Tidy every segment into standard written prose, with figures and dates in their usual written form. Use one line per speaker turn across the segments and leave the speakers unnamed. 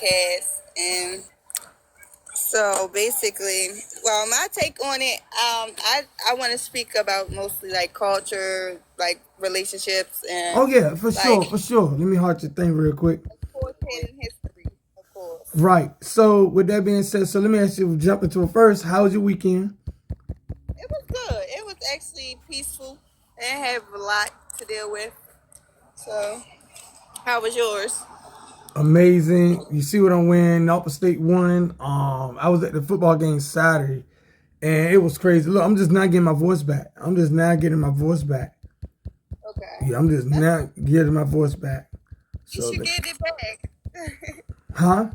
podcast. And so basically, well, my take on it, I want to speak about mostly like culture, like relationships, and
Oh yeah, for
like
sure, for sure. Let me heart your thing real quick.
sports and history, of course.
Right. So with that being said, so let me ask you, jump into it first. How was your weekend?
It was good. It was actually peaceful. I didn't have a lot to deal with. So, how was yours?
Amazing. You see what I'm wearing? Upper State won. I was at the football game Saturday, and it was crazy. Look, I'm just not getting my voice back. I'm just not getting my voice back.
Okay.
Yeah, I'm just
That's,
not getting my voice back.
you
So,
should get it back.
huh?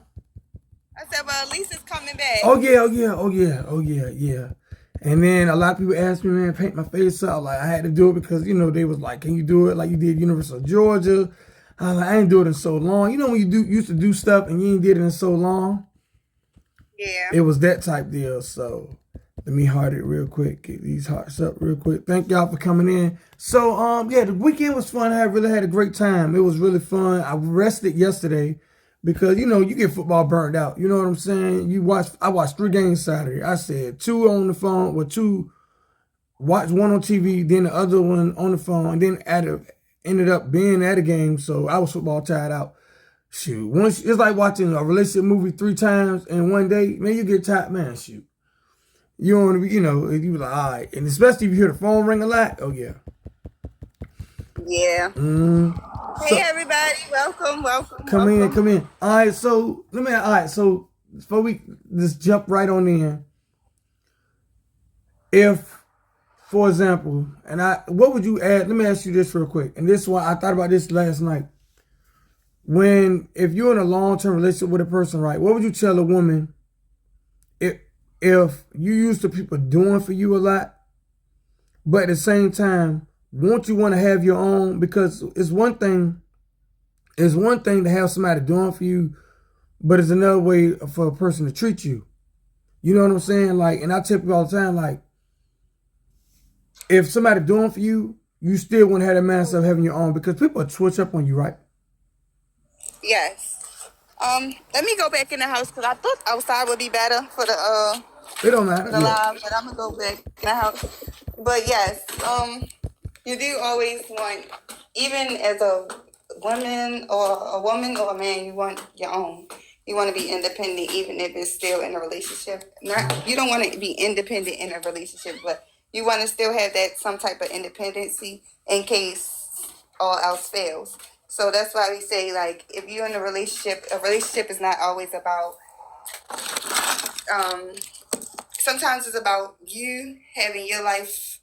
I said, well, at least it's coming back.
Oh yeah, oh yeah, oh yeah, oh yeah, yeah. And then a lot of people asked me, man, paint my face out. Like I had to do it because they was like, can you do it like you did University of Georgia? I was like, I ain't do it in so long. You know when you used to do stuff and you ain't did it in so long.
Yeah.
It was that type deal. So let me heart it real quick. Get these hearts up real quick. Thank y'all for coming in. So yeah, the weekend was fun. I really had a great time. It was really fun. I rested yesterday because you get football burned out. You know what I'm saying? I watched 3 games Saturday. I said 2 on the phone, or 2, watch 1 on TV, then the other one on the phone, and then ended up being at a game. So I was football tired out. Shoot, once it's like watching a relationship movie 3 times in one day. Man, you get tired, man. Shoot, you don't want to be, you be like, all right, and especially if you hear the phone ring a lot. Oh yeah.
Yeah.
Mm.
Hey,
So
everybody. Welcome, welcome,
come in,
welcome.
come in. All right, so all right, so before we just jump right on in, if, for example, what would you add? Let me ask you this real quick, and this one I thought about this last night. If you're in a long-term relationship with a person, right? What would you tell a woman if you used to people doing for you a lot, but at the same time, won't you want to have your own? Because it's one thing to have somebody doing for you, but it's another way for a person to treat you. You know what I'm saying? Like, and I tell people all the time, like, if somebody doing for you, you still want to have that mindset of having your own because people will switch up on you, right?
Yes. Let me go back in the house because I thought outside would be better
It don't
for
matter.
the
Yeah.
live, but I'm gonna go back in the house. But yes, you do always want, even as a woman or a man, you want your own. You want to be independent, even if it's still in a relationship. You don't want to be independent in a relationship, but you want to still have that some type of independency in case all else fails. So that's why we say, like, if you're in a relationship is not always about. Um, Sometimes it's about you having your life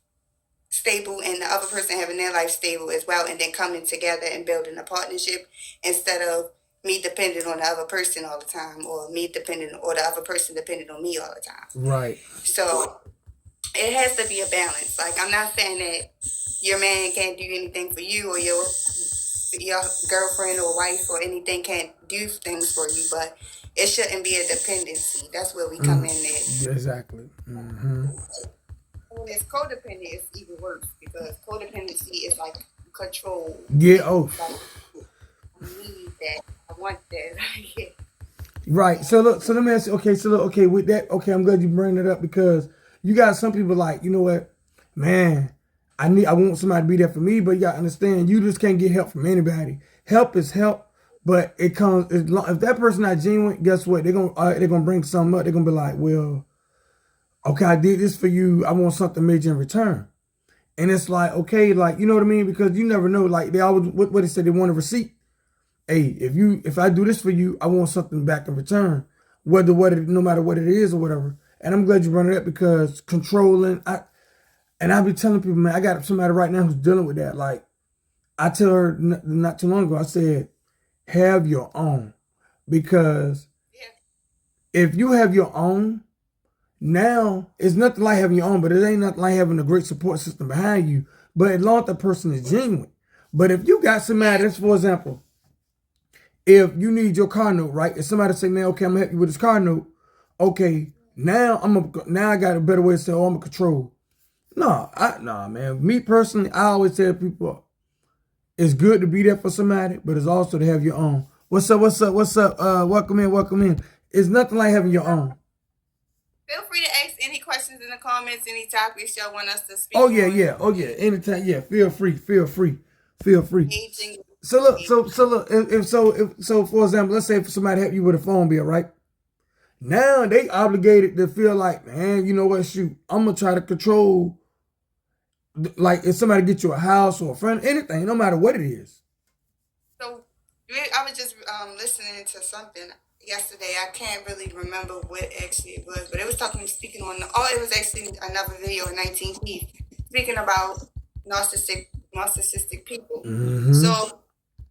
stable and the other person having their life stable as well, and then coming together and building a partnership instead of me depending on the other person all the time, or the other person depending on me all the time.
Right.
So it has to be a balance. Like, I'm not saying that your man can't do anything for you, or your girlfriend or wife or anything can't do things for you, but it shouldn't be a dependency. That's where we come in at.
Exactly. Mm-hmm.
When it's codependent, it's even worse because codependency is like control.
Yeah. Oh.
Like, I need that. I want that. Yeah.
Right. So look. So let me ask you. Okay. So look. Okay. With that. Okay. I'm glad you bring it up because you got some people like, you know what, man. I want somebody to be there for me, but you gotta understand, you just can't get help from anybody. Help is help, but it comes if that person not genuine. Guess what? They're gonna bring something up. They're gonna be like, well, okay, I did this for you. I want something major in return. And it's like, okay, like, you know what I mean? Because you never know. Like they always what they say, they want a receipt. Hey, if I do this for you, I want something back in return. No matter what it is or whatever. And I'm glad you brought it up because controlling, I be telling people, man, I got somebody right now who's dealing with that. Like, I tell her not too long ago, I said, have your own. Because if you have your own, now it's nothing like having your own, but it ain't nothing like having a great support system behind you. But as long as the person is genuine. But if you got somebody, that's for example, if you need your car note, right? If somebody say, man, okay, I'm gonna help you with this car note, okay, now I got a better way to say, oh, I'm gonna control. No, man. Me personally, I always tell people it's good to be there for somebody, but it's also to have your own. What's up? What's up? What's up? Welcome in. Welcome in. It's nothing like having your own.
Feel free to ask any questions in the comments, any topics y'all want us to
Oh
speak
yeah,
on.
yeah. Oh yeah. Anytime. Yeah. Feel free. Feel free. Feel free.
Aging.
So look. So look. If for example, let's say if somebody help you with a phone bill, right? Now they obligated to feel like, man, you know what? Shoot, I'm gonna try to control. Like if somebody get you a house or a friend, anything, no matter what it is.
So I was just listening to something yesterday. I can't really remember what actually it was, but it was speaking on. Oh, it was actually another video in 19 Keith speaking about narcissistic people.
Mm-hmm.
So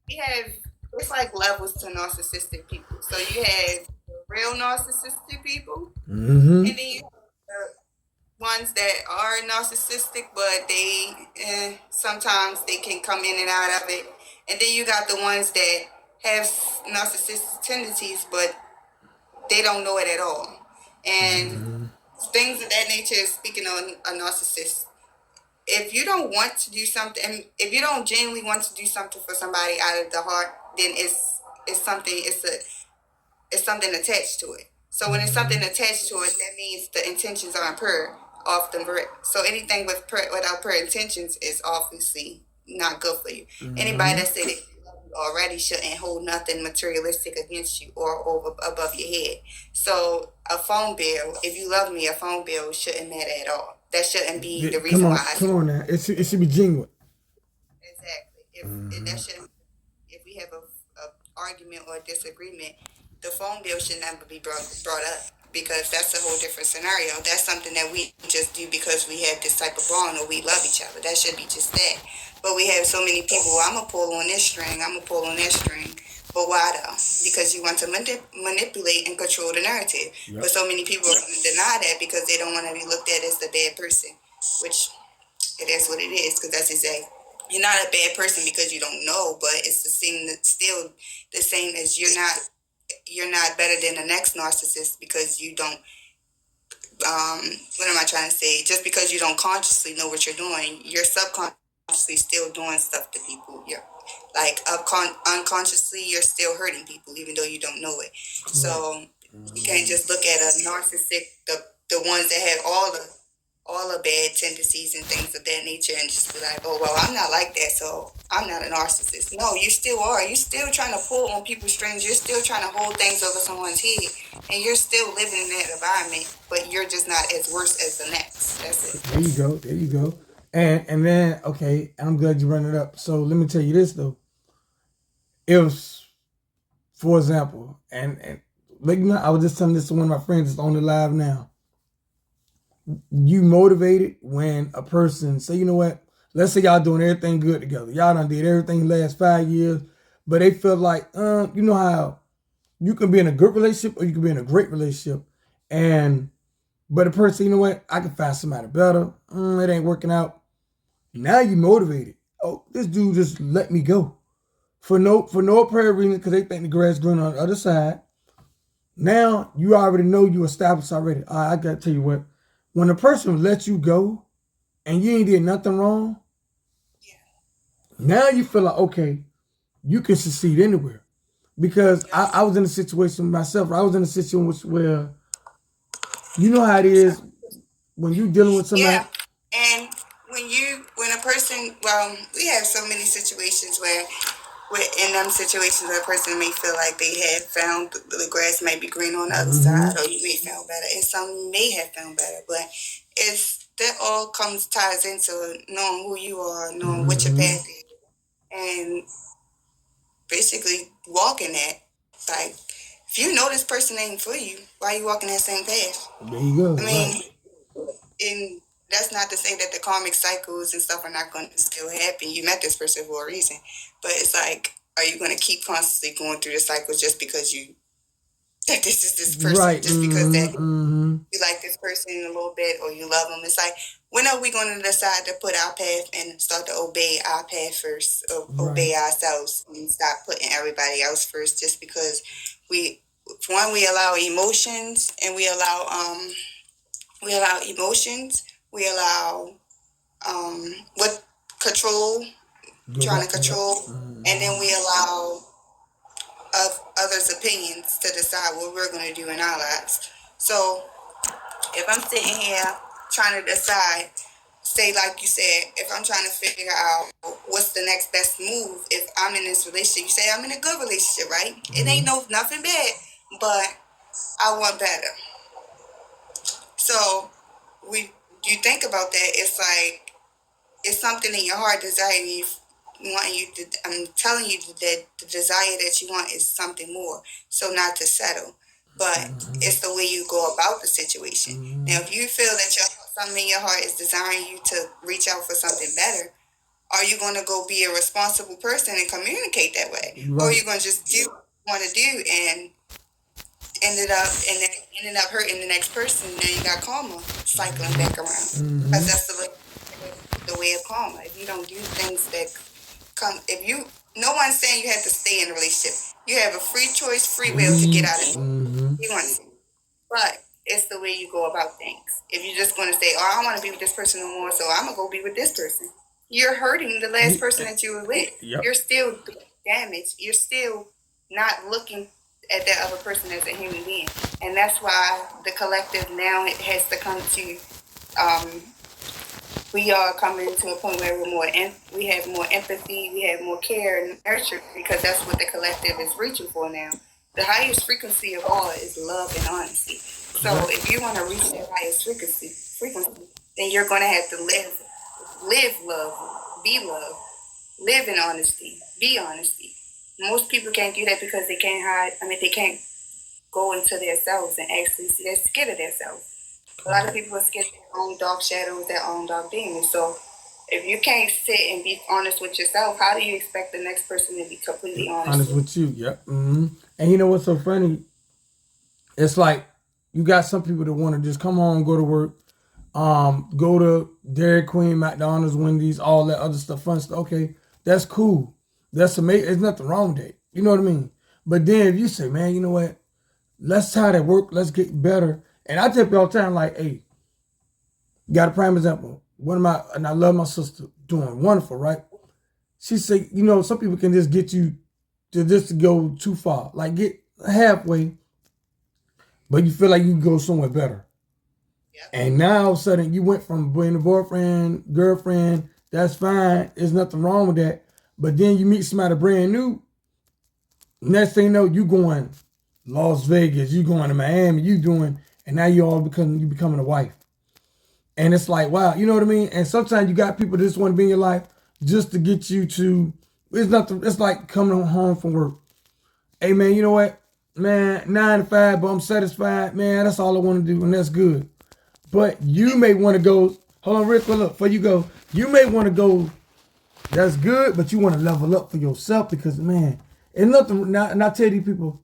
we have it's like levels to narcissistic people. So you have real narcissistic people,
Mm-hmm.
and then you have the ones that are narcissistic, but they sometimes they can come in and out of it. And then you got the ones that have narcissistic tendencies, but they don't know it at all. And
Mm-hmm.
things of that nature is speaking on a narcissist. If you don't want to do something, if you don't genuinely want to do something for somebody out of the heart, then it's something attached to it. So when it's something attached to it, that means the intentions aren't pure off the rip. So anything without pure intentions is obviously not good for you. Anybody that say that already shouldn't hold nothing materialistic against you or over above your head. So a phone bill, if you love me, a phone bill shouldn't matter at all. That shouldn't be
Yeah,
the reason why I
come on now. It should be genuine.
exactly. If that should if we have a argument or a disagreement, the phone bill should never be brought up because that's a whole different scenario. That's something that we just do because we have this type of bond or we love each other. That should be just that. But we have so many people. Well, I'm gonna pull on this string. I'm gonna pull on that string. But why though? Because you want to manipulate and control the narrative.
Yep.
But so many people are going to deny that because they don't want to be looked at as the bad person, which it is what it is. Because that's exactly you're not a bad person because you don't know, but it's the same. Still the same as you're not better than the next narcissist because you don't. What am I trying to say? Just because you don't consciously know what you're doing, you're subconsciously still doing stuff to people. You're like unconsciously, you're still hurting people even though you don't know it. Correct. So you can't just look at a narcissist, the ones that have all the bad tendencies and things of that nature and just be like, oh, well, I'm not like that, so I'm not a narcissist. No, you still are. You're still trying to pull on people's strings. You're still trying to hold things over someone's head. And you're still living in that environment, but you're just not as worse as the next. That's it.
There you go. There you go. And then, okay, I'm glad you brought it up. So let me tell you this, though. If, for example, and like, I was just telling this to one of my friends that's on the live now. You motivated when a person say, you know what, let's say y'all doing everything good together. Y'all done did everything the last 5 years, but they feel like, you know how you can be in a good relationship or you can be in a great relationship. But the person, you know what, I can find somebody better. It ain't working out. Now you motivated. Oh, this dude just let me go. For no apparent reason, because they think the grass green on the other side. Now you already know you established already. I gotta tell you what. When a person lets you go and you ain't did nothing wrong, now you feel like, okay, you can succeed anywhere. Because I was in a situation myself. I was in a situation where you know how it is when you dealing with somebody.
Yeah, and when a person, well, we have so many situations where in them situations where a person may feel like they have found the grass might be green on the other side, or you may feel better, and some may have found better, but it's that all ties into knowing who you are, knowing what your path is, and basically walking that. Like, if you know this person ain't for you, why are you walking that same path?
There you go.
I mean, and that's not to say that the karmic cycles and stuff are not going to still happen. You met this person for a reason, but it's like, are you going to keep constantly going through the cycles just because that this is this person,
right?
Just because that you like this person a little bit or you love them? It's like, when are we going to decide to put our path and start to obey our path first, obey ourselves, and stop putting everybody else first? Just because we allow emotions and we allow emotions, we allow what control, trying to control, and then we allow of others' opinions to decide what we're going to do in our lives. So if I'm sitting here trying to decide, say like you said, if I'm trying to figure out what's the next best move, if I'm in this relationship, you say I'm in a good relationship, right? It ain't nothing bad, but I want better. So we you think about that, it's like it's something in your heart desiring you, wanting you to. I'm telling you that the desire that you want is something more. So not to settle, but it's the way you go about the situation. Now, if you feel that something in your heart is desiring you to reach out for something better, are you going to go be a responsible person and communicate that way, or are you going to just do what you want to do and ended up hurting the next person? Now you got karma cycling back around, because that's the way of karma. If you don't do things that come, if you, no one's saying you have to stay in a relationship. You have a free choice, free will to get out of it. You want to, but it's the way you go about things. If you're just going to say, "Oh, I don't want to be with this person no more, so I'm gonna go be with this person," you're hurting the last person that you were with.
Yep.
You're still damaged. You're still not looking at that other person as a human being, and that's why the collective now it has to come to. We are coming to a point where we have more empathy, we have more care and nurture, because that's what the collective is reaching for now. The highest frequency of all is love and honesty. So if you want to reach that highest frequency, then you're going to have to live love, live in honesty, be honesty. Most people can't do that because they can't hide. I mean, they can't go into themselves and actually see. They're scared of themselves. A lot of people are scared of their own dark shadows, their own dark demons. So if you can't sit and be honest with yourself, how do you expect the next person to be completely honest
with you. Yep. And you know what's so funny? It's like you got some people that want to just come home, go to work, go to Dairy Queen, McDonald's, Wendy's, all that other stuff, fun stuff. Okay, that's cool. That's amazing. There's nothing wrong with that. You know what I mean? But then if you say, man, you know what? Let's try that work. Let's get better. And I tell people all the time, like, hey, got a prime example. And I love my sister, doing wonderful, right? She said, you know, some people can just get you to just go too far, like get halfway, but you feel like you can go somewhere better. And now all of a sudden you went from being a boyfriend, girlfriend, that's fine. There's nothing wrong with that. But then you meet somebody brand new. Next thing you know, you going Las Vegas, you going to Miami, and now you becoming a wife. And it's like, wow, you know what I mean? And sometimes you got people that just want to be in your life just to get you to, it's like coming home from work. Hey man, you know what? Man, 9 to 5, but I'm satisfied. Man, that's all I want to do, and that's good. But you may want to go, hold on real quick, look, before you go, you may want to go, that's good, but you want to level up for yourself because, man, and I tell these people,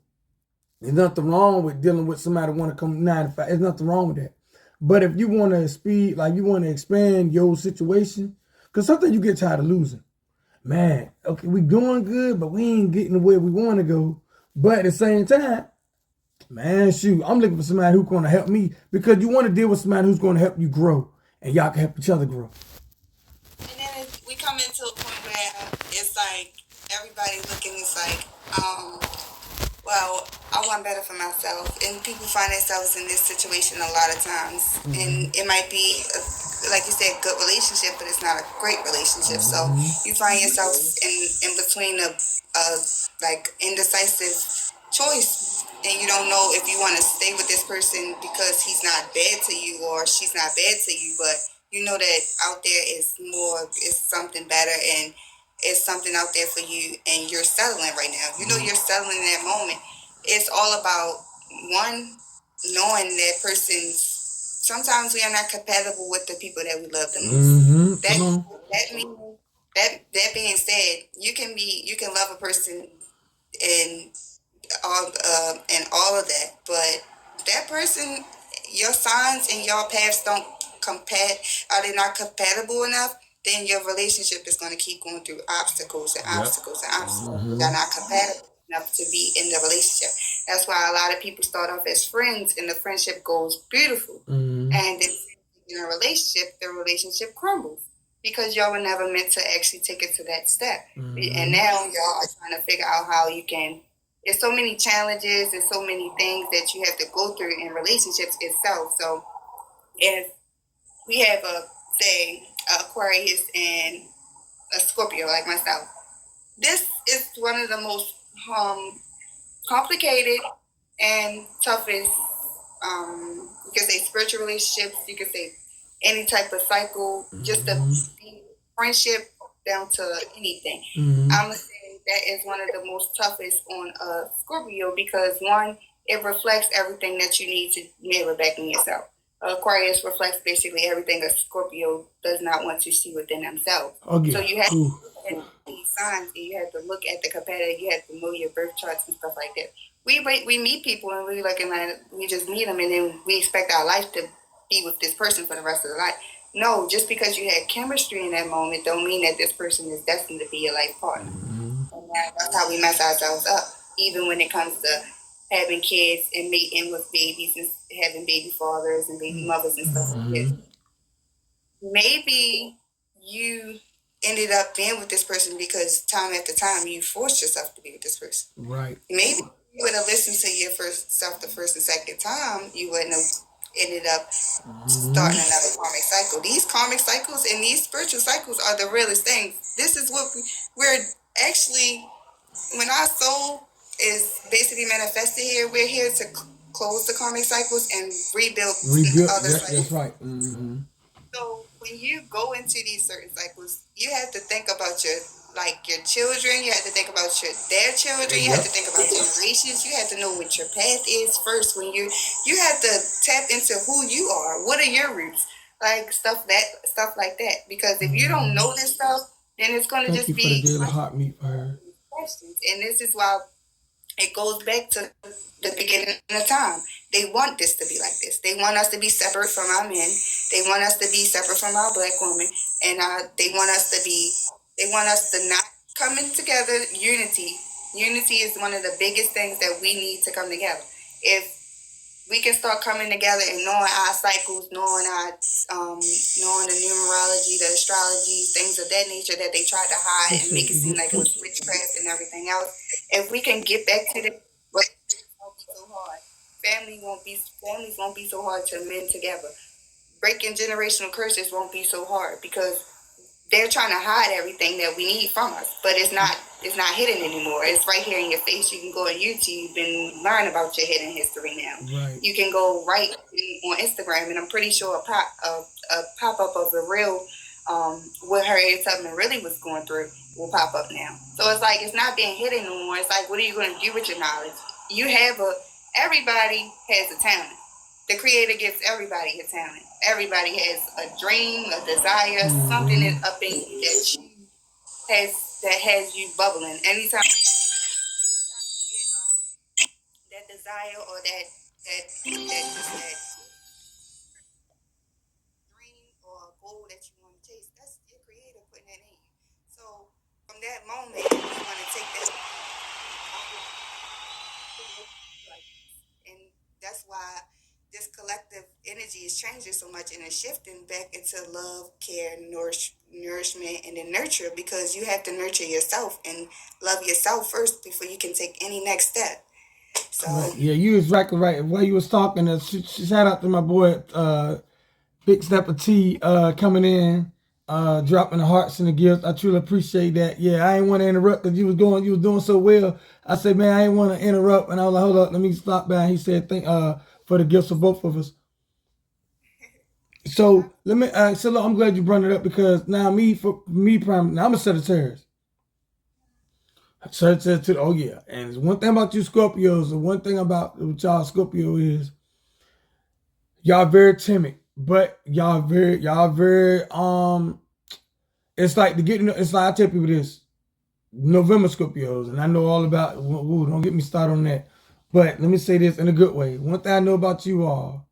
there's nothing wrong with dealing with somebody who want to come 9 to 5. There's nothing wrong with that. But if you want to you want to expand your situation, because sometimes you get tired of losing. Man, okay, we doing good, but we ain't getting where we want to go. But at the same time, man, shoot, I'm looking for somebody who's going to help me, because you want to deal with somebody who's going to help you grow, and y'all can help each other grow.
And then we come into a point where it's like everybody looking, it's like, well, I want better for myself. And people find themselves in this situation a lot of times. And it might be, like you said, a good relationship, but it's not a great relationship. So you find yourself in between a like indecisive choice. And you don't know if you want to stay with this person because he's not bad to you or she's not bad to you. But you know that out there is something better, and it's something out there for you, and you're settling right now. You know you're settling in that moment. It's all about one, knowing that person's. Sometimes we are not compatible with the people that we love the most. That being said, you can love a person and all of that, but that person, your signs and your paths don't are they not compatible enough? Then your relationship is going to keep going through obstacles and obstacles and obstacles. They're not compatible enough to be in the relationship. That's why a lot of people start off as friends and the friendship goes beautiful. And then in a relationship, the relationship crumbles because y'all were never meant to actually take it to that step. And now y'all are trying to figure out how you can there's so many challenges and so many things that you have to go through in relationships itself. So if we have a Aquarius and a Scorpio like myself, this is one of the most complicated and toughest. You could say spiritual relationships. You could say any type of cycle, just a friendship down to anything. I'm gonna say that is one of the most toughest on a Scorpio because one, it reflects everything that you need to mirror back in yourself. Aquarius reflects basically everything a Scorpio does not want to see within themselves.
Okay.
So you have to look at these signs and you have to look at the competitor, you have to know your birth charts and stuff like that. We meet people and we looking at we just meet them and then we expect our life to be with this person for the rest of the life. No, just because you had chemistry in that moment don't mean that this person is destined to be your life partner. And that's how we mess ourselves up, even when it comes to having kids and mating with babies and having baby fathers and baby mothers and stuff like this. Maybe you ended up being with this person because time after time you forced yourself to be with this person.
Right.
Maybe you would have listened to your first self the first and second time, you wouldn't have ended up starting another karmic cycle. These karmic cycles and these spiritual cycles are the realest things. This is what we're actually, when our soul is basically manifested here, we're here to close the karmic cycles and rebuild other cycles.
That's right.
So when you go into these certain cycles, you have to think about your children. You have to think about their children. You have to think about generations. You have to know what your path is first. When you have to tap into who you are. What are your roots? Like stuff like that. Because if you don't know this stuff, then it's going to just be
the hot meat for her.
questions. And this is why it goes back to the beginning of time. They want this to be like this. They want us to be separate from our men. They want us to be separate from our black women, and they want us to not come in together. Unity is one of the biggest things that we need to come together. If we can start coming together and knowing our cycles, knowing the numerology, the astrology, things of that nature that they try to hide and make it seem like it was witchcraft and everything else. If we can get back to it won't be so hard. Families won't be so hard to mend together. Breaking generational curses won't be so hard because they're trying to hide everything that we need from us, but it's not hidden anymore. It's right here in your face. You can go on YouTube and learn about your hidden history now.
Right.
You can go right on Instagram, and I'm pretty sure a pop up of the real what Harriet Tubman really was going through will pop up now. So it's like it's not being hidden anymore. It's like, what are you going to do with your knowledge? Everybody has a talent. The Creator gives everybody a talent. Everybody has a dream, a desire, something up in you that has you bubbling. Anytime you get that desire or that dream or goal that you want to chase, that's your Creator putting that in you. So from that moment, you want to take that, and that's why this collective energy is changing so much and it's shifting back into love, care, nourishment, and then nurture, because you have to nurture yourself and love yourself first before you can take any next step. So
yeah, you was exactly right. While you was talking, shout out to my boy, Big Step of T, coming in, dropping the hearts and the gifts. I truly appreciate that. Yeah, I ain't want to interrupt because you was doing so well. I said, man, I ain't want to interrupt, and I was like, hold up, let me stop by. He said, for the gifts of both of us. So let me. So look, I'm glad you brought it up because now now I'm a Sagittarius. Sagittarius. Oh yeah, and one thing about you Scorpios, the one thing about y'all Scorpio is y'all very timid, but y'all very. It's like it's like I tell people this. November Scorpios, and I know all about. Ooh, don't get me started on that. But let me say this in a good way. One thing I know about you all,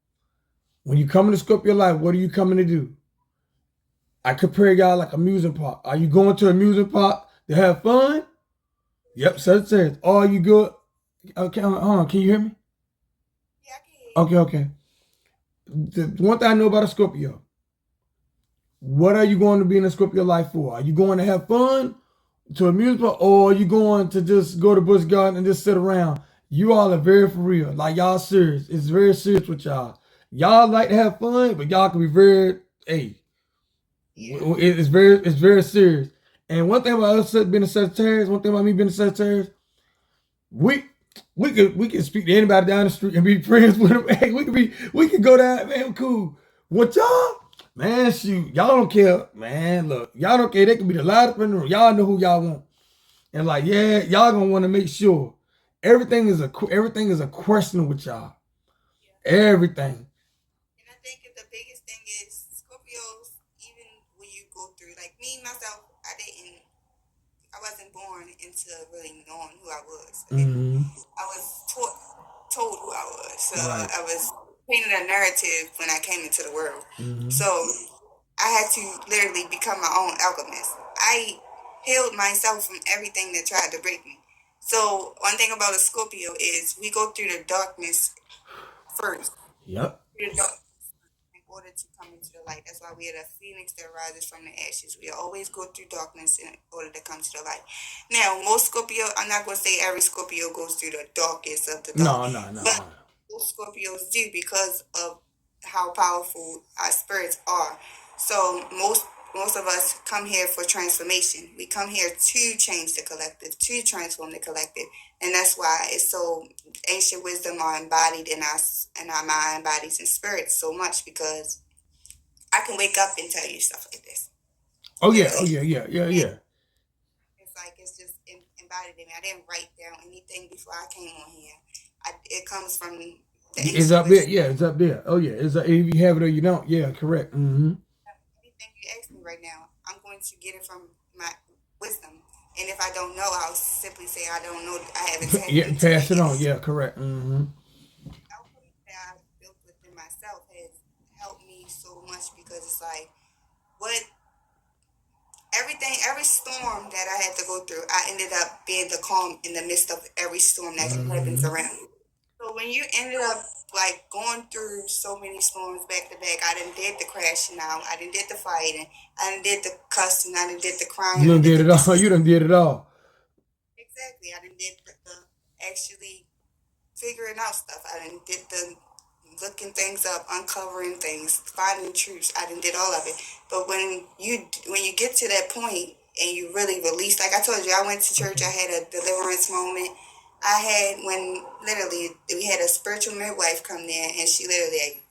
when you come into Scorpio life, what are you coming to do? I compare y'all like amusement park. Are you going to an amusement park to have fun? Yep, Sagittarius. Or are you good? Okay, hold on. Can you hear me?
yeah, I can hear you.
Okay. The one thing I know about a Scorpio, what are you going to be in a Scorpio life for? Are you going to have fun? to amusement park, or you going to just go to Busch Garden and just sit around. You all are very for real. Like y'all serious. It's very serious with y'all. Y'all like to have fun, but y'all can be very hey.
Yeah.
It's very serious. And one thing about us being a Sagittarius, one thing about me being a Sagittarius, we we can speak to anybody down the street and be friends with them. Hey, we can go down, man, cool. What y'all? Man, shoot, y'all don't care. Man, look, y'all don't care. They can be the loudest in the room. Y'all know who y'all want. And like, yeah, y'all gonna want to make sure everything is a question with y'all. Everything.
And I think the biggest thing is Scorpios, even when you go through, like me, myself, I wasn't born into really knowing who I was.
Mm-hmm.
I was told who I was. So
Right.
I was painted a narrative when I came into the world.
Mm-hmm.
So I had to literally become my own alchemist. I healed myself from everything that tried to break me. So one thing about a Scorpio is we go through the darkness first.
Yep.
Through the darkness in order to come into the light. That's why we are the phoenix that rises from the ashes. We always go through darkness in order to come to the light. Now, most Scorpio, I'm not going to say every Scorpio goes through the darkest of the dark,
No, no, no,
but
no.
most Scorpios do because of how powerful our spirits are. So most of us come here for transformation. We come here to change the collective, to transform the collective, and that's why it's so ancient wisdom are embodied in us, in our mind, bodies, and spirits so much because I can wake up and tell you stuff like this,
Oh yeah, oh
literally.
yeah, yeah, yeah,
And
yeah.
it's like it's just embodied in me. I didn't write down anything before I came on here. It comes from the
It's
ancient
up there.
wisdom.
Yeah, it's up there. Oh yeah, if you have it or you don't. Yeah, correct. Mm-hmm.
Anything you ask me right now, I'm going to get it from my wisdom. And if I don't know, I'll simply say I don't know. I haven't tapped
Yeah,
into
pass
it
it
yet.
on. Yeah, correct. Mm-hmm.
Alchemy that I've built within myself has helped me so much because it's like what every storm that I had to go through, I ended up being the calm in the midst of every storm that happens
Mm-hmm.
around me. So when you ended up like going through so many storms back to back, I done did the crashing out, I done did the fighting, I done did the cussing, I done did the crying,
You
I
done
done did
did
the
it all.
disrespect.
You done did it all.
Exactly, I done did the actually figuring out stuff. I done did the looking things up, uncovering things, finding truths. I done did all of it. But when you get to that point and you really release, like I told you, I went to church.
Okay.
I had a deliverance moment. I had when literally we had a spiritual midwife come there, and she literally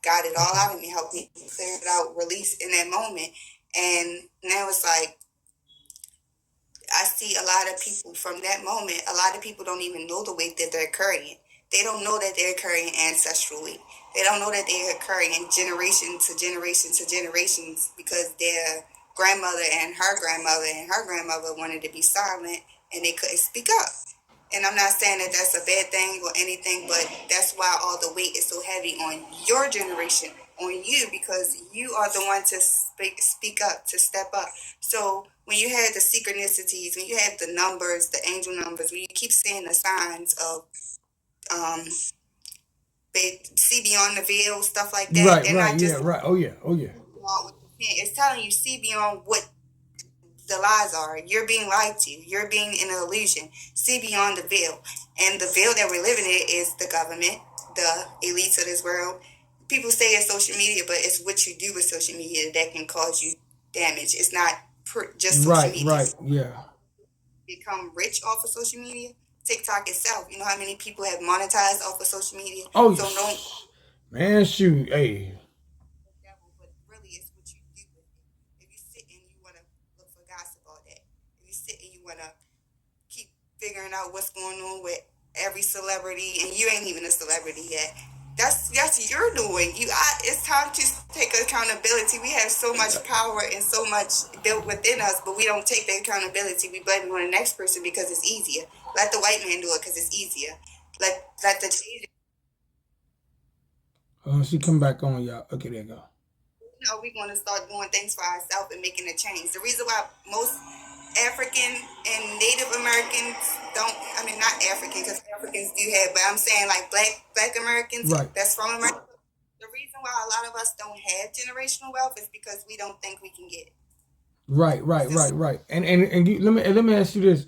got it all
Okay.
out of me, helped me clear it out, release in that moment. And now it's like I see a lot of people from that moment, a lot of people don't even know the weight that they're carrying. They don't know that they're carrying ancestrally. They don't know that they're carrying generation to generation to generations because their grandmother and her grandmother wanted to be silent and they couldn't speak up. And I'm not saying that that's a bad thing or anything, but that's why all the weight is so heavy on your generation, on you, because you are the one to speak up, to step up. So when you had the synchronicities, when you had the numbers, the angel numbers, when you keep seeing the signs of um, they see beyond the veil, stuff like that,
Right.
they're
Right.
not
Yeah.
just
Right. Oh yeah. Oh yeah.
it's telling you see beyond what the lies are. You're being lied to. You're being in an illusion. See beyond the veil. And the veil that we're living in is the government, the elites of this world. People say it's social media, but it's what you do with social media that can cause you damage. It's not just social
Right.
media.
Right. Yeah.
Become rich off of social media. TikTok itself, you know how many people have monetized off of social media?
Oh,
So don't
man, shoot. Hey.
the devil, but really it's what you do with it. If you sit and you want to look for gossip all day, if you sit and you want to keep figuring out what's going on with every celebrity, and you ain't even a celebrity yet. That's your doing. It's time to take accountability. We have so much power and so much built within us, but we don't take the accountability. We blame it on the next person because it's easier. Let the white man do it because it's easier. Let the
She come back on, y'all. Okay, there you go.
we're going to start doing things for ourselves and making a change. The reason why most African and Native Americans don't, I mean, not African because Africans do have, but I'm saying like black Americans
Right.
that's from America. The reason why a lot of us don't have generational wealth is because we don't think we can get it.
Right, right,
This
right, right. And let me ask you this.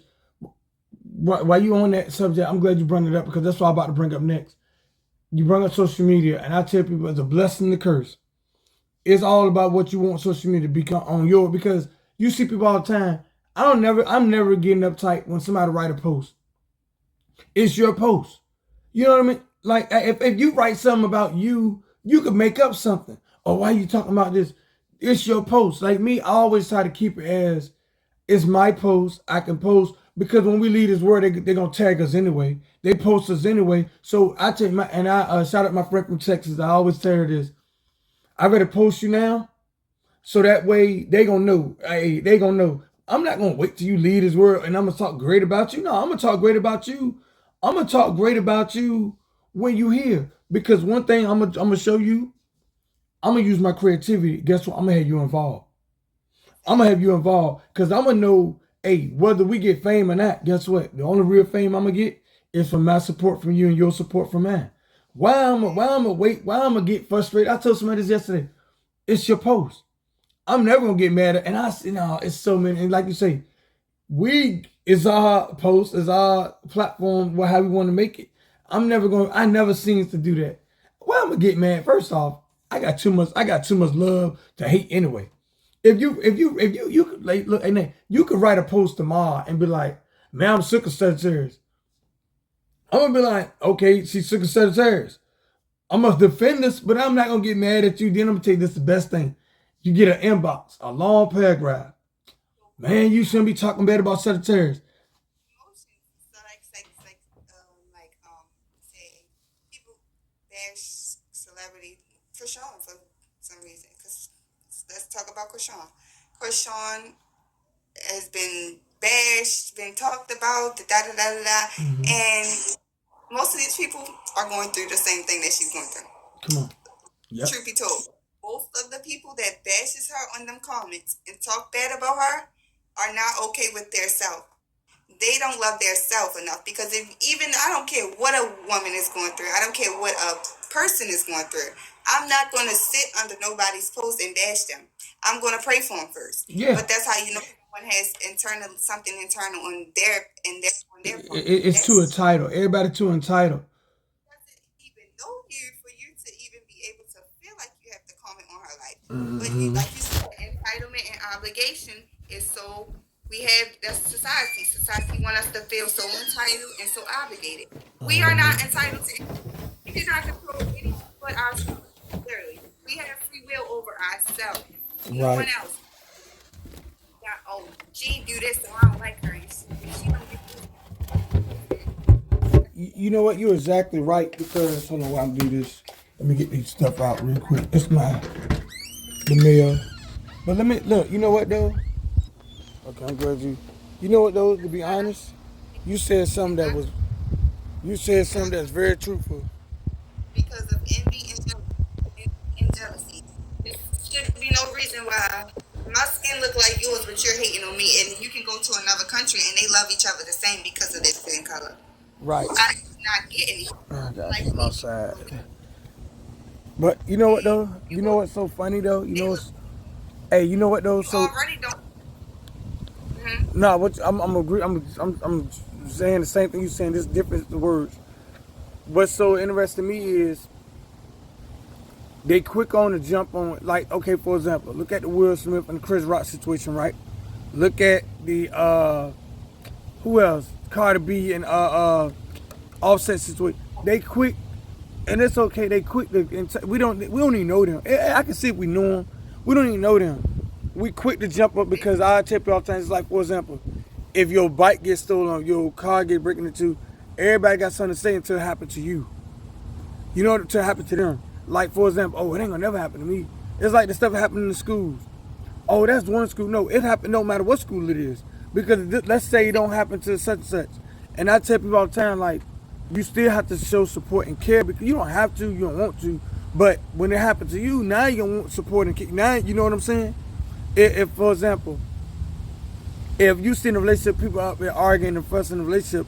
While you on that subject, I'm glad you brought it up because that's what I'm about to bring up next. You bring up social media, and I tell people it's a blessing and a curse. It's all about what you want social media to become on your, because you see people all the time. I'm never getting uptight when somebody write a post. It's your post. You know what I mean? Like if you write something about you, you could make up something. Or why are you talking about this? It's your post. Like me, I always try to keep it as it's my post. I can post because when we leave this world, they're gonna tag us anyway. They post us anyway. So I take my and I shout out my friend from Texas. I always tell her this. I better post you now, so that way they gonna know. Hey, they gonna know. I'm not gonna wait till you leave this world and I'm gonna talk great about you. No, I'm gonna talk great about you. I'm gonna talk great about you when you here. Because one thing I'm gonna show you, I'm gonna use my creativity. Guess what? I'm gonna have you involved. I'm gonna have you involved because I'm gonna know, hey, whether we get fame or not. Guess what? The only real fame I'm gonna get is from my support from you and your support from mine. Why I'm gonna wait? Why I'm gonna get frustrated? I told somebody this yesterday. It's your post. I'm never gonna get mad at, and it's so many. And like you say, we is our post, is our platform, how we want to make it. I never seen to do that. Well, I'm gonna get mad. First off, I got too much love to hate anyway. If you could like look and then you could write a post tomorrow and be like, man, I'm sick of Sagittarius. I'm gonna be like, okay, she's sick of Sagittarius. I'm gonna defend this, but I'm not gonna get mad at you. Then I'm gonna tell you this is the best thing. You get an inbox, a long paragraph. Man, you shouldn't be talking bad about Sagittarius.
emotions. So say people bash celebrity Krishan for some reason. Cause let's talk about Krishan. Krishan has been bashed, been talked about, da da da da da, and most of these people are going through the same thing that she's going through.
Come on. Yep.
Truth be told, both of the people that bashes her on them comments and talk bad about her are not okay with their self. They don't love their self enough because if even I don't care what a woman is going through, I don't care what a person is going through. I'm not going to sit under nobody's post and bash them. I'm going to pray for them first.
Yeah.
But that's how you know someone has something internal on their part.
It's too entitled. Everybody too entitled.
Doesn't even know you for you to even be able to feel like you have to comment on her life. But like you said, entitlement and obligation is so we have that's society. Society want us to feel so entitled and so obligated. We are not entitled to. We cannot control anything but ourselves. Literally, we have free will over ourselves. No one else. Yeah, oh, she do this, so I don't like her. She don't get
You know what? You're exactly right because hold on, while I'm do this. Let me get these stuff out real quick. It's the mail. But let me look. You know what though? Okay, I'm glad you. You know what though? To be honest, you said something that's very truthful.
because of envy and jealousy. There should be no reason why my skin look like yours, but you're hating on me, and you can go to another country and they love each other the same because of their skin color.
Right.
I'm not getting it.
I got from outside. But you know what though? You know what's so funny though? You know what's hey, you know what though? So
already don't.
no, what I'm agree. I'm saying the same thing you saying. This different words. What's so interesting to me is they quick on to jump on. Like okay, for example, look at the Will Smith and the Chris Rock situation, right? Look at the who else? Cardi B and Offset situation. They quick, and it's okay. They quick. We don't even know them. I can see if we know them. We don't even know them. We quick to jump up because I tell people all the time. It's like, for example, if your bike gets stolen, your car get breaking into, everybody got something to say until it happened to you. You know, until it happened to them. Like for example, oh, it ain't gonna never happen to me. It's like the stuff that happened in the schools. Oh, that's one school. No, it happened no matter what school it is. Because let's say it don't happen to such and such. And I tell people all the time, like, you still have to show support and care because you don't have to, you don't want to. But when it happens to you, now you don't want support and care. Now, you know what I'm saying? If for example, if you see in a relationship, people out there arguing and fussing in a relationship,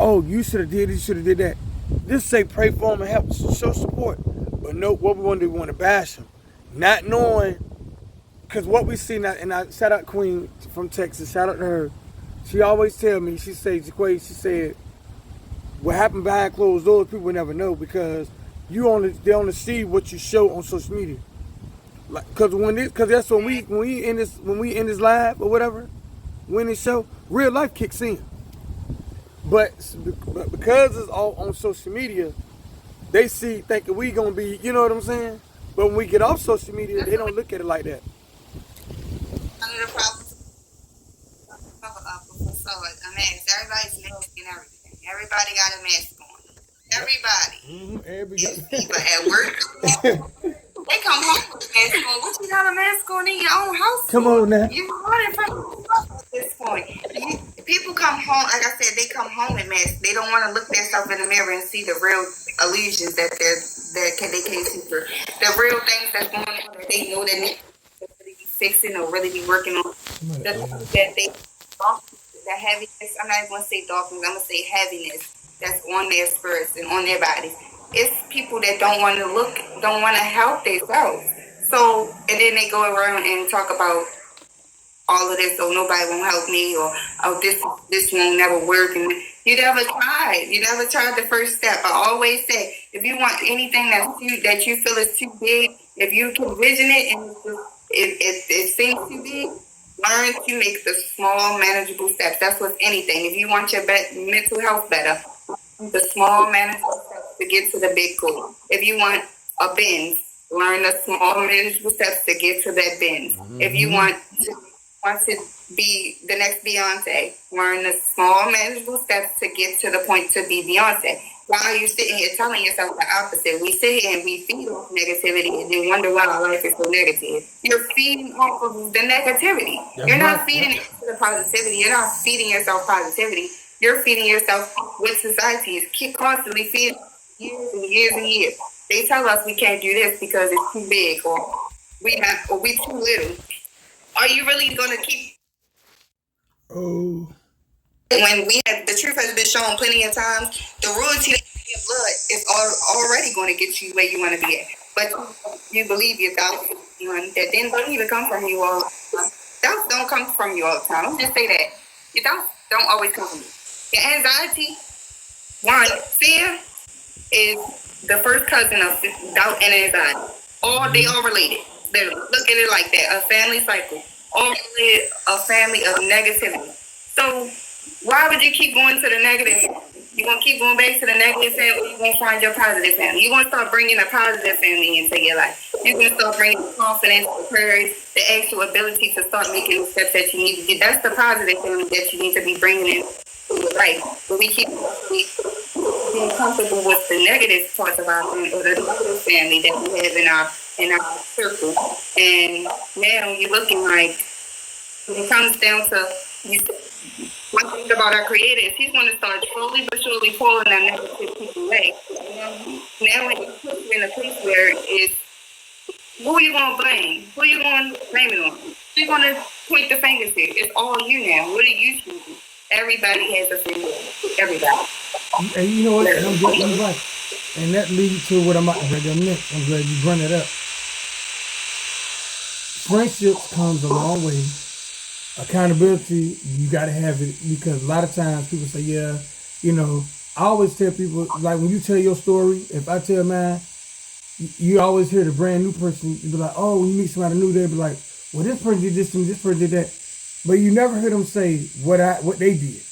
oh, you should have did this, you should have did that. Just say pray for them and help, show support. But no, what we want to do, we want to bash them. Not knowing Cause what we see now, and I shout out Queen from Texas, shout out to her. She always tell me, she said, she said, what happened behind closed doors, people never know because they only see what you show on social media. Like, cause that's when we in this live or whatever, when this show, real life kicks in. But because it's all on social media, they thinking we gonna be, you know what I'm saying? But when we get off social media, they don't look at it like that.
One of the problems so a mask. Everybody's masking everything. Everybody got a mask on. Everybody.
Everybody.
But at work, they come home with a mask on. What you got a mask on in your own house?
Come on now.
You running from at this point. People come home, like I said, they come home in masks. They don't want to look themselves in the mirror and see the real illusions that they can't see through. The real things that's going on that they know that they really be fixing or really be working on. The heaviness, I'm not even going to say darkness, I'm going to say heaviness that's on their spirits and on their bodies. It's people that don't want to help themselves. So, and then they go around and talk about all of this, oh, nobody won't help me, or oh, this won't never work. And you never tried. You never tried the first step. I always say, if you want anything that you feel is too big, if you can vision it and it seems too big, learn to make the small, manageable steps. That's with anything. If you want your mental health better, the small, manageable steps to get to the big goal. If you want a Benz, learn the small, manageable steps to get to that Benz. Mm-hmm. If you want to be the next Beyonce, learn the small, manageable steps to get to the point to be Beyonce. Why are you sitting here telling yourself the opposite? We sit here and we feed off negativity and then wonder why our life is so negative. You're feeding off of the negativity. You're not feeding it to the positivity. You're not feeding yourself positivity. You're feeding yourself what society is constantly feeding years and years and years. They tell us we can't do this because it's too big or we too little. Are you really going to keep?
Oh.
When the truth has been shown plenty of times, the royalty of your blood is already going to get you where you want to be at. But you believe your doubts that then don't even come from you all the time. Doubts don't come from you all the time. I'll just say that. Your doubts don't always come from you. Your anxiety, fear is the first cousin of doubt and anxiety. They all related. Look at it like that. A family cycle. All a family of negativity. So why would you keep going to the negative? You're going to keep going back to the negative family, or you're going to find your positive family. You're going to start bringing a positive family into your life. You're going to start bringing confidence, the courage, the actual ability to start making the steps that you need to do. That's the positive family that you need to be bringing into your life. But we keep being comfortable with the negative parts of our family, or the negative family that we have in our circle. And now you're looking like, when it comes down to one thing about our Creator is He's going to start slowly but surely pulling that negative people away. Now when you put you in a place where it's, who are you going to blame? Who are you going to blame it on? Who are you going to point the fingers at? It's all you now. What are you choosing? Everybody has a finger. Everybody.
And you know what? I'm glad you're right. And that leads to what I'm about to bring up next. I'm glad you brought it up. Friendships comes a long way. Accountability, you got to have it, because a lot of times people say, yeah, I always tell people, like when you tell your story, if I tell mine, you always hear the brand new person, you be like, oh, when you meet somebody new, they be like, well, this person did this to me, this person did that. But you never hear them say what they did.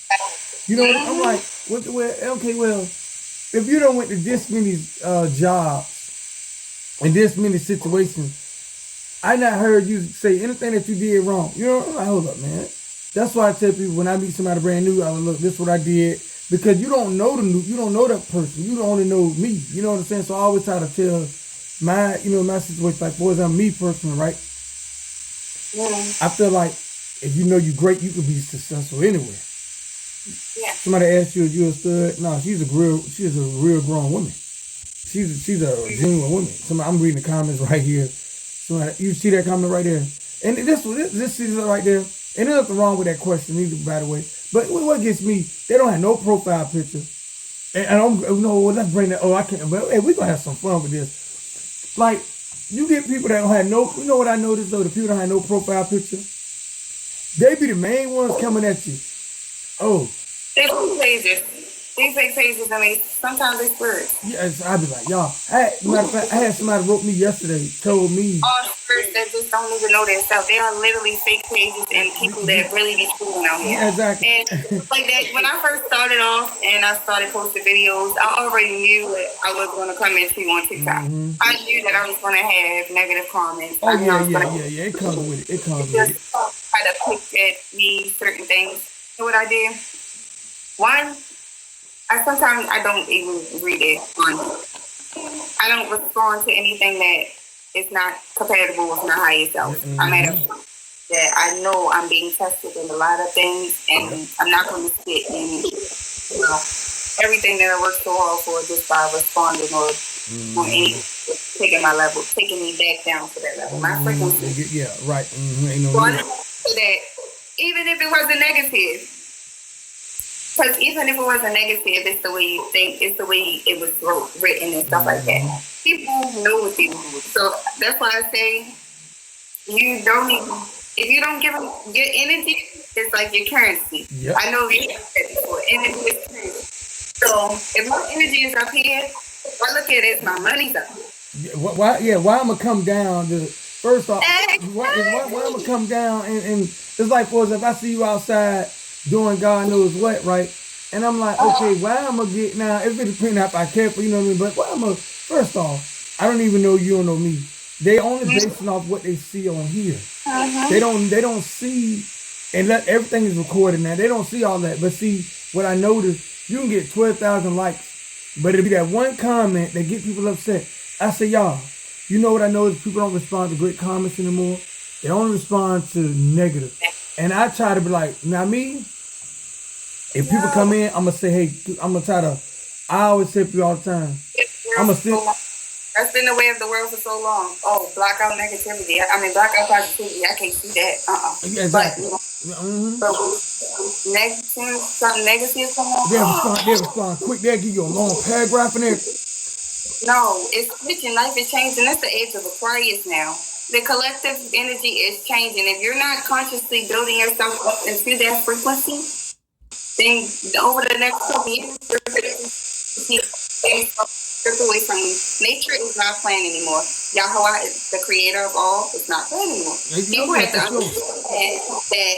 You know, I'm like, well, if you don't went to this many jobs and this many situations, I not heard you say anything that you did wrong. You know, I'm like, hold up, man. That's why I tell people when I meet somebody brand new, I would look, this is what I did. Because you don't know you don't know that person. You only know me. You know what I'm saying? So I always try to tell my situation, like, for example, me personally, right? I feel like if you know you great, you could be successful anywhere. Yeah. Somebody asks you if you're a stud. No, she's a real grown woman. She's a genuine woman. I'm reading the comments right here. You see that comment right there, and this is right there, and there's nothing wrong with that question either, by the way. But what gets me, they don't have no profile picture, and let's bring that. Oh, I can't. Well, hey, we're gonna have some fun with this. Like, You get people that don't have no, you know what I noticed though? The people that have no profile picture, they be the main ones coming at you. Oh,
They fake pages. These fake pages, I mean, sometimes they spirits.
yes, I be like, y'all. Matter of fact, I had somebody wrote me yesterday, told me,
All spirits that just don't even know their stuff. They are literally fake pages and people that really be fooling out here.
yeah, exactly.
And like that, when I first started off and I started posting videos, I already knew that I was going to come into on TikTok. I knew that I was going to have negative comments.
Oh
I knew I
yeah,
was gonna
it comes with it. It comes with it.
just try to pick at me certain things. You know what I did? One, sometimes I don't even read it on. I don't respond to anything that is not compatible with my higher self. I'm at a point that I know I'm being tested in a lot of things, and I'm not going to sit in everything that I worked so hard for just by responding or on any taking my level, taking me back down to that level. My frequency.
Yeah, right. Ain't no
So I
need.
know that even if it wasn't negative. Because even if it wasn't negative, it's the way you think, it's the way it was written and stuff like that. People know what they do. So that's why I say you don't even, if you don't give them your energy, it's like your currency.
Yep.
I know you said that before. Energy is currency. So if my energy is up here, I look at it as my money's up here.
Why I'm gonna come down to first off why I'm gonna come down and it's like for if I see you outside doing God knows what, right? And I'm like, okay, why I'm gonna get now if it depends if I care for you know what I mean, but why I'm gonna first off, I don't even know you don't know me. They only basing off what they see on here. They don't see and let everything is recorded now. They don't see all that. But see, what I noticed, you can get 12,000 likes, but it'll be that one comment that get people upset. I say, y'all, you know what I know is people don't respond to great comments anymore. They only respond to negative. And I try to be like, now me, if people come in, I'm going to say, hey, I'm going to try to, I always tell people all the time, I'm going to still.
That's been the way of the world for so long. Oh, block out negativity. I mean, block out positivity. I can't see that.
Yeah, exactly.
But negative, something negative come on.
They respond quick. They'll give you a long paragraph in there.
No, it's switching. Life is changing. That's the age of Aquarius now. The collective energy is changing. If you're not consciously building yourself up into that frequency, then over the next couple years, you're going to see things strip away from you. Nature is not playing anymore. Yahweh, the creator of all, is not playing anymore. People have to understand that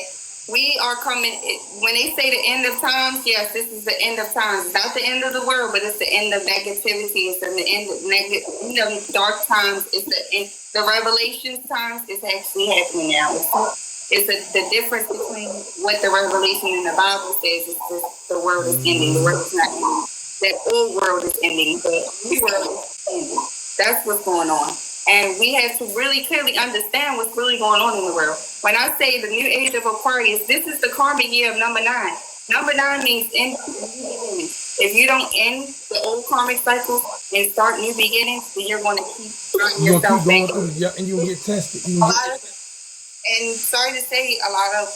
we are coming, when they say the end of times, yes, this is the end of times. It's not the end of the world, but it's the end of negativity. It's the end of dark times. It's the revelation times is actually happening now. It's the difference between what the revelation in the Bible says is the world is ending. The world is not ending. That old world is ending. The new world is ending. That's what's going on. And we have to really clearly understand what's really going on in the world. When I say the new age of Aquarius, this is the karmic year of number 9. Number 9 means end new beginnings. If you don't end the old karmic cycle and start new beginnings, then you're going to keep starting yourself back.
And you'll get tested.
And sorry to say, a lot of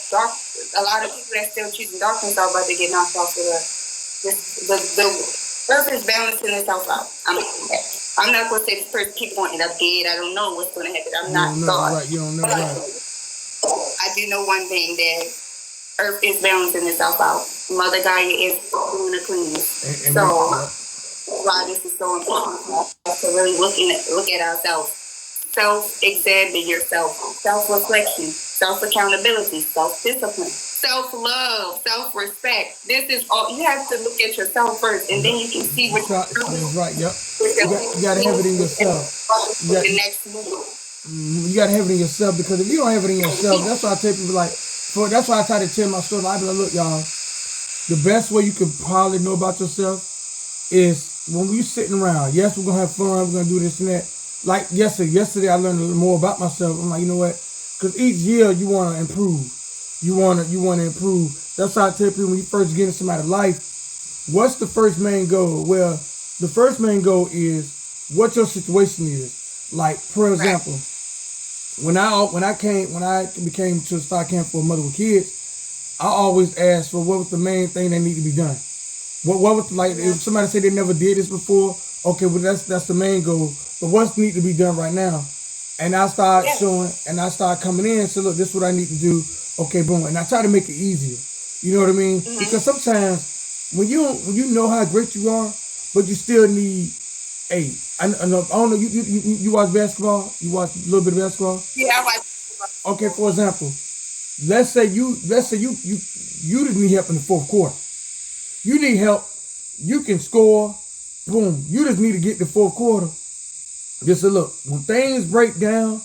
people that still choosing darkness are about to get knocked off of the earth is balancing itself out. I'm not going to say this person keep going to end up dead. I don't know what's going to happen. I'm not God.
Right. You don't know, right.
I do know one thing, that earth is balancing itself out. Mother Gaia is doing the cleaning. So why this is so important to really look at ourselves. Self-examine yourself, self-reflection, self-accountability, self-discipline, self-love, self-respect. This is all. You have to look at yourself first, and then you can see what you're doing.
Right, yep. You got to have it in yourself.
The next move.
You got to have it in yourself, because if you don't have it in yourself, that's why I tell people, that's why I try to tell my story. I be like, look, y'all, the best way you can probably know about yourself is when we sitting around. Yes, we're going to have fun. We're going to do this and that. Like yesterday I learned a little more about myself. I'm like, you know what? Because each year you want to improve. You want to improve. That's why I tell people, when you first get into somebody's life, what's the first main goal? Well, the first main goal is what your situation is. Like, for example, when I became to start camp for a mother with kids, I always asked for what was the main thing that needed to be done. What was, like, if somebody said they never did this before, okay, well that's the main goal. But what's need to be done right now? and I start
Yeah.
showing, and I start coming in. So look, this is what I need to do. Okay, boom, and I try to make it easier. You know what I mean?
Mm-hmm.
Because sometimes when you know how great you are, but you still need. Hey, I don't know. You watch basketball. You watch a little bit of basketball.
Yeah, I like.
Okay, for example, let's say you just need help in the fourth quarter. You need help. You can score. Boom. You just need to get the fourth quarter. Just a look. When things break down,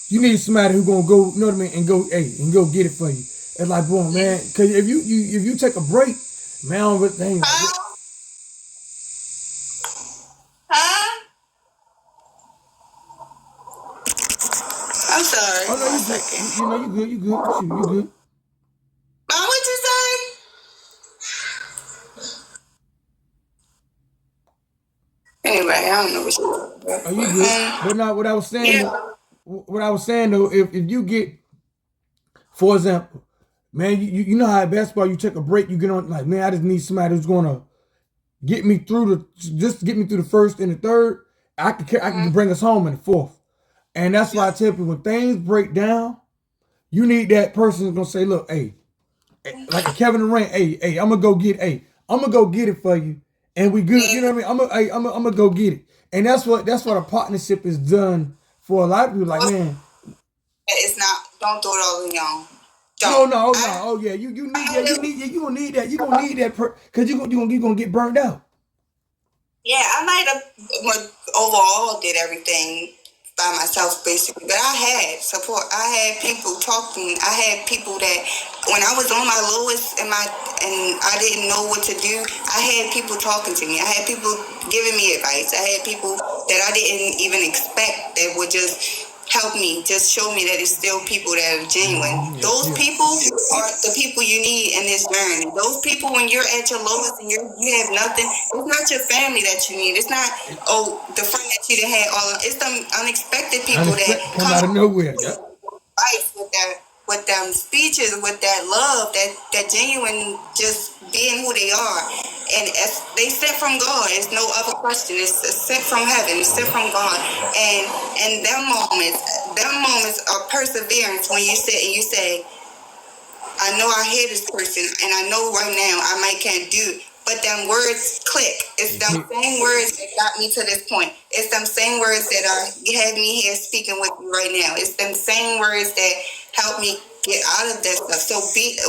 you need somebody who gonna go, you know what I mean, and go, hey, and go get it for you. It's like, boom, man, because if you take a break, man, I don't really think like,
Huh? Huh? I'm sorry.
oh no,
One
you good. You
second.
know, you good. Shoot, you good.
Mom, what you say? Anyway, I don't know what you said.
Oh, you good. But now, what I was saying,
Yeah.
though, what I was saying though, if you get, for example, man, you know how at basketball you take a break, you get on like, man, I just need somebody who's gonna get me through just get me through the first and the third. I can
Mhm.
bring us home in the fourth, and that's why I tell people when things break down, you need that person who's gonna say, look, hey, like a Kevin Durant, hey, I'm gonna go get it for you, and we good. You know
Yeah.
what I mean? I'm gonna go get it, and that's what a partnership is done for a lot of people. Like, man,
It's not. Don't do it all on your own.
no,
Don't.
no, oh, no, oh yeah, you
I
need
know
yeah,
that.
you gonna need that, because you gonna get burned out.
Yeah, I might have overall did everything by myself basically, but I had support. I had people talking. I had people that when I was on my lowest and I didn't know what to do. I had people talking to me. I had people giving me advice. I had people that I didn't even expect that would just help me, just show me that it's still people that are genuine.
Yeah,
Those
yeah.
people are the people you need in this journey. Those people when you're at your lowest and you have nothing, it's not your family that you need. It's not the friend that you didn't have all of, it's them unexpected people that
Unexpected come
come
out of nowhere. Yep.
life with them speeches, with that love, that genuine just being who they are. And as they sent from God, it's no other question. It's sent from heaven, it's sent from God. And them moments are perseverance when you sit and you say, I know I hear this person, and I know right now I might can't do it. But them words click. It's
It
them
click.
same words that got me to this point. It's them same words that are had me here speaking with you right now. It's them same words that help me get out of this stuff. So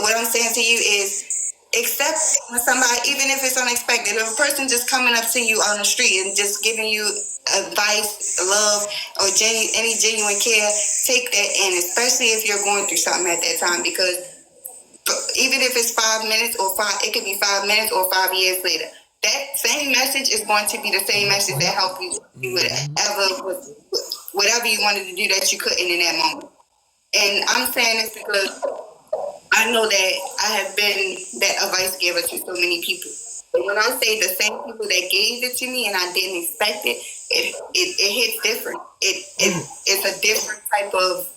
what I'm saying to you is accept when somebody, even if it's unexpected, if a person just coming up to you on the street and just giving you advice, love, or any genuine care, take that in, especially if you're going through something at that time, because even if it's 5 minutes or it could be 5 minutes or 5 years later. That same message is going to be the same message that helped you do whatever you wanted to do that you couldn't in that moment. And I'm saying this because I know that I have been that advice giver to so many people. But when I say the same people that gave it to me and I didn't expect it, it hits different.
Oh yeah.
It's a different type of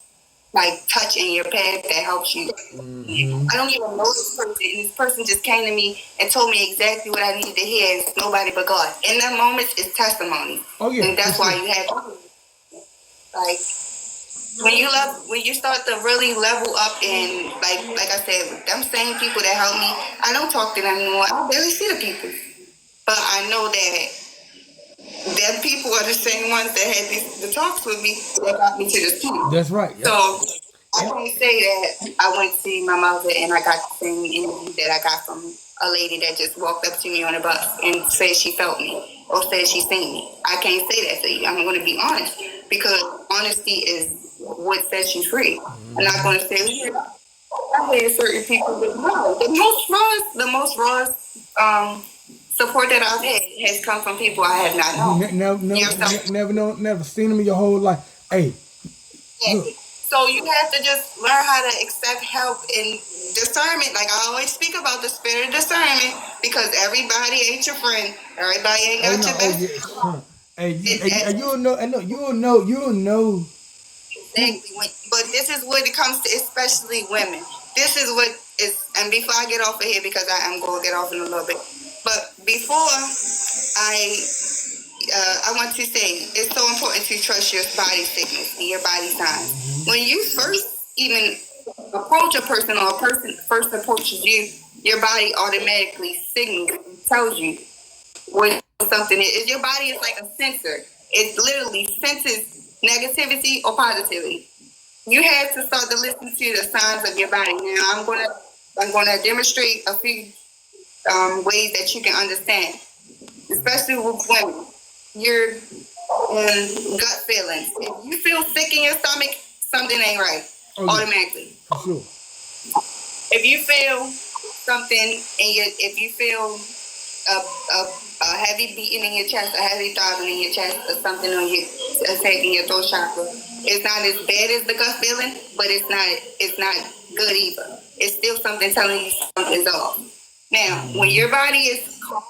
like touch in your path that helps you.
Mm-hmm.
I don't even know this person, and this person just came to me and told me exactly what I needed to hear. It's nobody but God. In that moment, it's testimony,
Oh yeah,
and
for
that's why
sure.
you have like when you start to really level up and like I said, them same people that help me, I don't talk to them anymore. I barely see the people, but I know that them people are the same ones that had the talks with me that got me to this point.
That's right.
So
Yep.
I
And
can't say that I went to see my mother and I got the same energy that I got from a lady that just walked up to me on a bus and said she felt me or said she seen me. I can't say that to you. I'm going to be honest because honesty is what sets you free. I'm not going to say, yeah, I had certain people, but no, the most rawest support that I've had has come from people I have not
you
known. Yourself.
never know, never seen them in your whole life. Hey, look.
So you have to just learn how to accept help and discernment. Like I always speak about the spirit of discernment because everybody ain't your friend. Everybody ain't
Oh
got
no.
your
Oh
best.
yes. Huh. Hey,
And
you'll know. I know. You'll know who.
exactly. But this is what it comes to, especially women. This is what is. And before I get off of here, because I am going to get off in a little bit. But before I I want to say it's so important to trust your body signals and your body signs. When you first even approach a person or a person first approaches you, your body automatically signals and tells you what something is. Your body is like a sensor. It literally senses negativity or positivity. You have to start to listen to the signs of your body. Now I'm gonna demonstrate a few ways that you can understand, especially with women. Your gut feelings. If you feel sick in your stomach, something ain't right. Automatically.
For sure.
If you feel something if you feel a heavy beating in your chest, a heavy throbbing in your chest, or something on your attacking your throat chakra, it's not as bad as the gut feeling, but it's not good either. It's still something telling you something's off. Now, when your body is calm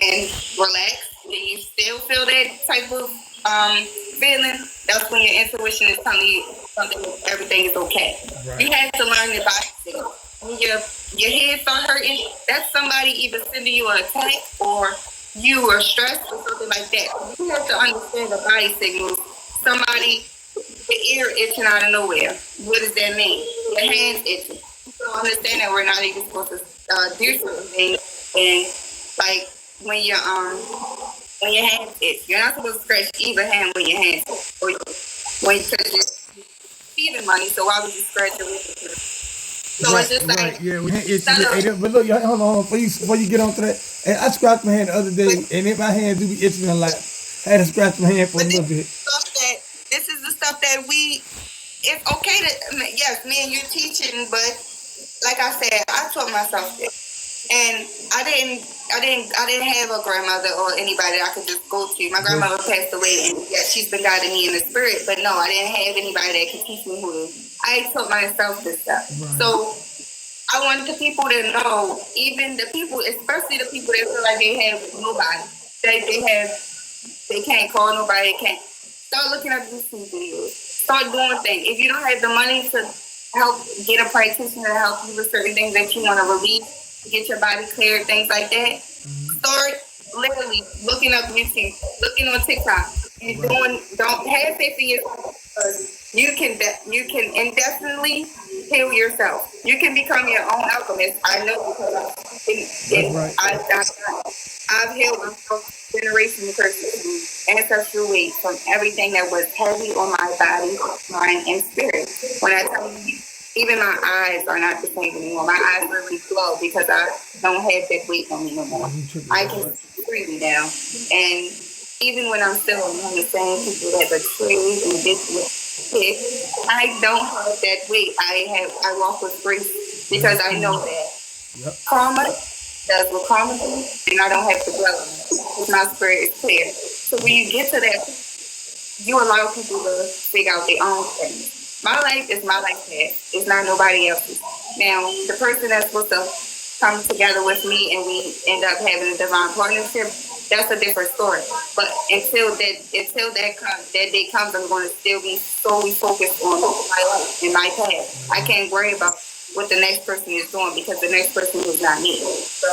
and relaxed, and you still feel that type of feeling, that's when your intuition is telling you something, everything is okay. Right. You have to learn your body signal. When your head start hurting, that's somebody either sending you an attack or you are stressed or something like that. You have to understand the body signals. Somebody, the ear itching out of nowhere. What does that mean? Your hands itching. So understand that we're not even supposed to do certain things. And like when your hands itch, you're not supposed to scratch either hand when your hands itch. Or when you're receiving money, so why would you scratch it with your So right, it's just like,
yeah, but look, hold on, before you get on to that, and I scratched my hand the other day, and if my hand do be itching, I had to scratch my hand for a little bit.
This is the stuff that it's okay to, yes, me and you teaching, but like I said, I taught myself this, and I didn't have a grandmother or anybody I could just go to. My grandmother passed away, and yeah, she's been guiding me in the spirit, but no, I didn't have anybody that could teach me who. I taught myself this stuff. Right. So I want the people to know, even the people, especially the people that feel like they have nobody, they can't call nobody, can't. Start looking up YouTube videos. Start doing things. If you don't have the money to help get a practitioner to help you with certain things that you want to release, get your body clear, things like that, start literally looking up YouTube, looking on TikTok. Don't hesitate for yourself. You can indefinitely heal yourself. You can become your own alchemist. I know because I've healed myself generational curses, ancestral weight from everything that was heavy on my body, mind, and spirit. When I tell you, even my eyes are not the same anymore. My eyes really glow because I don't have that weight on me no more. I can see freely now. And even when I'm still among the same people that betrayed and did I don't have that weight. I walk with grace because I know that karma does what karma does, and I don't have to dwell on it because my spirit is clear. So when you get to that, you allow people to figure out their own things. My life is my life path. It's not nobody else's. Now, the person that's supposed to come together with me and we end up having a divine partnership, that's a different story. But until that day comes, I'm going to still be solely focused on my life and my path. I can't worry about what the next person is doing because the next person is not me. So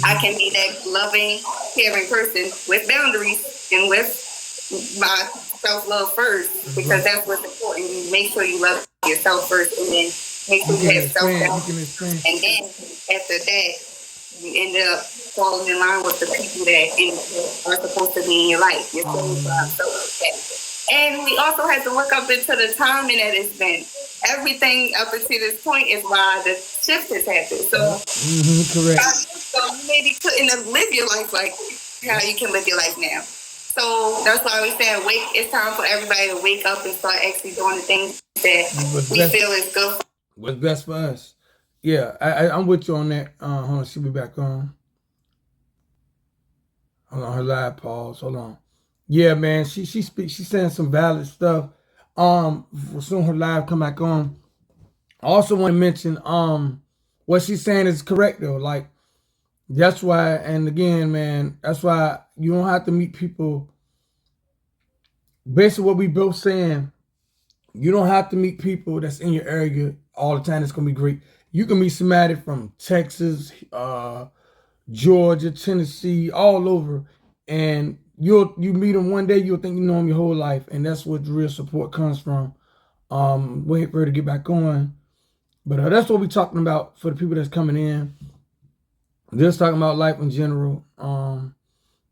I can be that loving, caring person with boundaries and with my self-love first because that's what's important. You make sure you love yourself first and then make sure you have self-love. And then after that, you end up falling in line with the people that are supposed to be in your life. Your and we also have to look up into the timing that it's been. Everything up until this point is why the shift has happened. So,
correct.
So you maybe couldn't live your life like how you can live your life now. So that's why we're saying it's time for everybody to wake up and start actually doing the things that we feel is good.
What's best for us? Yeah, I'm with you on that. Hold on, she'll be back on. Hold on, her live pause. Hold on. Yeah, man, she's saying some valid stuff. Soon her live come back on. I also want to mention what she's saying is correct though. Like that's why, and again, man, that's why you don't have to meet people. Basically, what we both saying, you don't have to meet people that's in your area all the time. It's gonna be great. You can meet somebody from Texas, Georgia, Tennessee, all over, and you meet them one day, you'll think you know them your whole life, and that's what the real support comes from. Wait for her to get back on, but that's what we're talking about for the people that's coming in. Just talking about life in general. And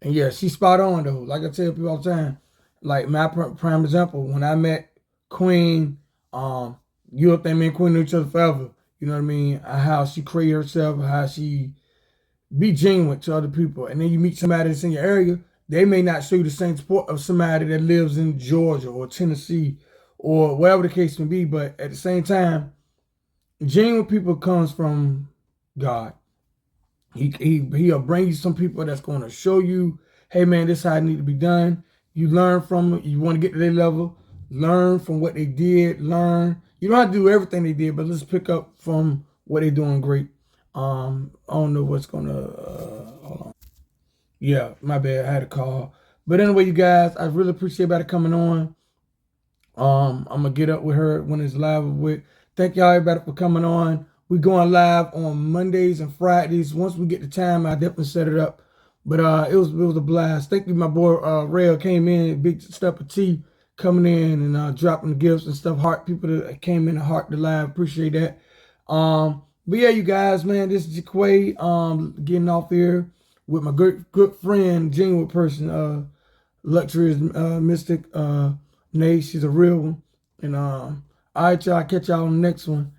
yeah, she's spot on though. Like I tell people all the time, like my prime example, when I met Queen, you'll think me and Queen knew each other forever. You know what I mean? How she created herself, how she be genuine to other people. And then you meet somebody that's in your area, they may not show you the same support of somebody that lives in Georgia or Tennessee or whatever the case may be. But at the same time, genuine people comes from God. He'll bring you some people that's going to show you, hey man, this is how it need to be done. You learn from them. You want to get to their level. Learn from what they did. Learn. You don't have to do everything they did, but let's pick up from what they're doing great. I don't know what's gonna. Hold on. Yeah, my bad. I had a call. But anyway, you guys, I really appreciate everybody coming on. I'm gonna get up with her when it's live with. Thank y'all everybody for coming on. We going live on Mondays and Fridays. Once we get the time, I definitely set it up. But it was a blast. Thank you, my boy Rail came in, big step of tea coming in and dropping the gifts and stuff. Heart people that came in and heart the live. Appreciate that. But yeah, you guys, man, this is Jaquay getting off here with my good friend, genuine person, Luxurious Mystic Nay. She's a real one. And all right, y'all, catch y'all on the next one.